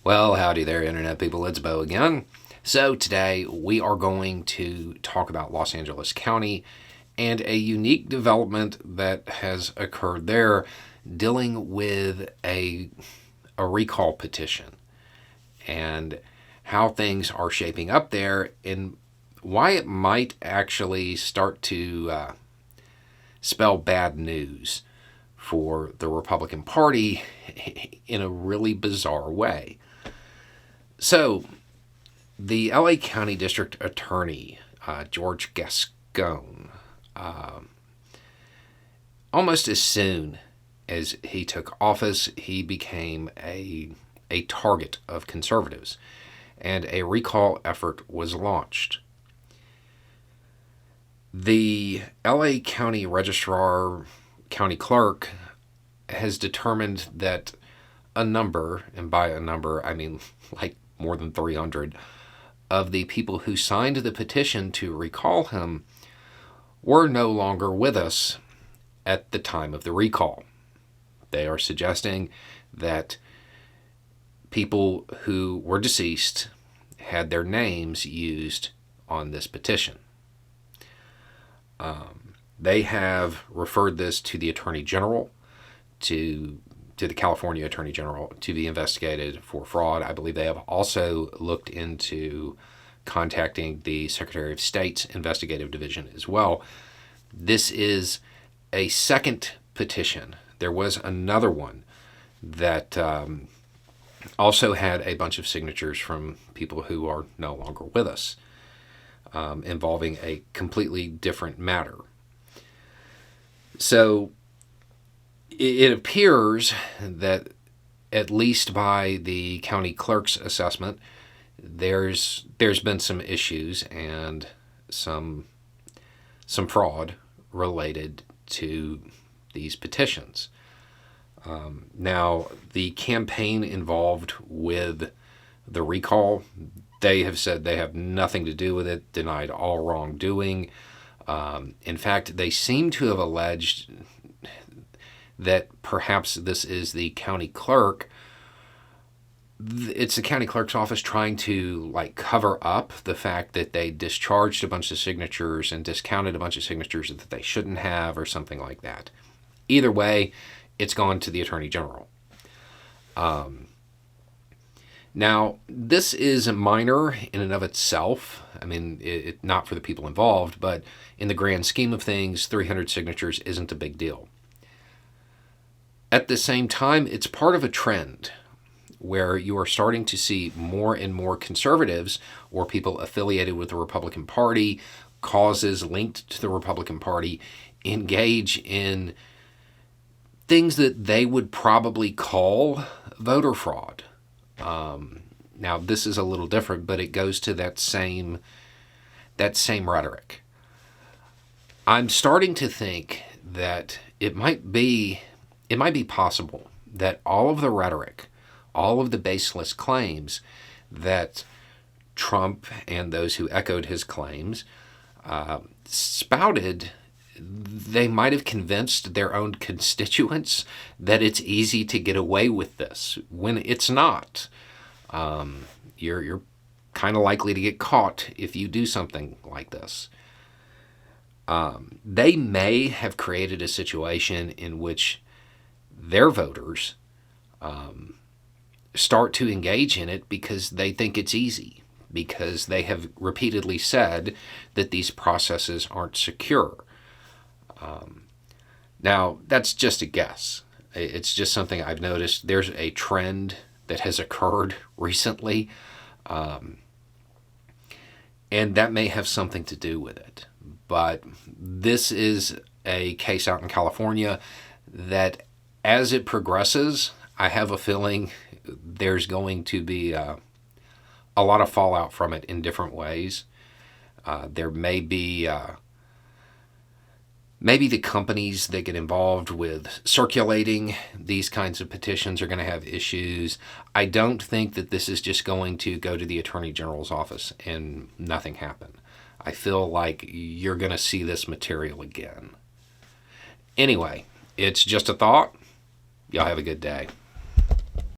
Well, howdy there, Internet people. It's Bo again. So, today we are going to talk about Los Angeles County and a unique development that has occurred there dealing with a recall petition and how things are shaping up there and why it might actually start to spell bad news for the Republican Party in a really bizarre way. So, the LA County District Attorney, George Gascon, almost as soon as he took office, he became a target of conservatives, and a recall effort was launched. The LA County Registrar, County Clerk, has determined that a number, and by a number I mean like more than 300, of the people who signed the petition to recall him were no longer with us at the time of the recall. They are suggesting that people who were deceased had their names used on this petition. They have referred this to the Attorney General, to the California Attorney General, to be investigated for fraud. I believe they have also looked into contacting the Secretary of State's investigative division as well. This is a second petition. There was another one that also had a bunch of signatures from people who are no longer with us, involving a completely different matter. So it appears that, at least by the county clerk's assessment, there's been some issues and some fraud related to these petitions. Now, the campaign involved with the recall, they have said they have nothing to do with it, denied all wrongdoing. In fact, they seem to have alleged that perhaps this is the county clerk. It's the county clerk's office trying to cover up the fact that they discharged a bunch of signatures and discounted a bunch of signatures that they shouldn't have, or something like that. Either way, it's gone to the Attorney General. Now, this is minor in and of itself. I mean, it not for the people involved, but in the grand scheme of things, 300 signatures isn't a big deal. At the same time, it's part of a trend where you are starting to see more and more conservatives or people affiliated with the Republican Party, causes linked to the Republican Party, engage in things that they would probably call voter fraud. Now, this is a little different, but it goes to that same rhetoric. I'm starting to think that it might be possible that all of the rhetoric, all of the baseless claims that Trump and those who echoed his claims spouted, they might have convinced their own constituents that it's easy to get away with this, when it's not. You're kind of likely to get caught if you do something like this. They may have created a situation in which their voters start to engage in it because they think it's easy, because they have repeatedly said that these processes aren't secure. Now, that's just a guess. It's just something I've noticed. There's a trend that has occurred recently, and that may have something to do with it. But this is a case out in California that, as it progresses, I have a feeling there's going to be a lot of fallout from it in different ways. There may be maybe the companies that get involved with circulating these kinds of petitions are going to have issues. I don't think that this is just going to go to the Attorney General's office and nothing happen. I feel like you're going to see this material again. Anyway, it's just a thought. Y'all have a good day.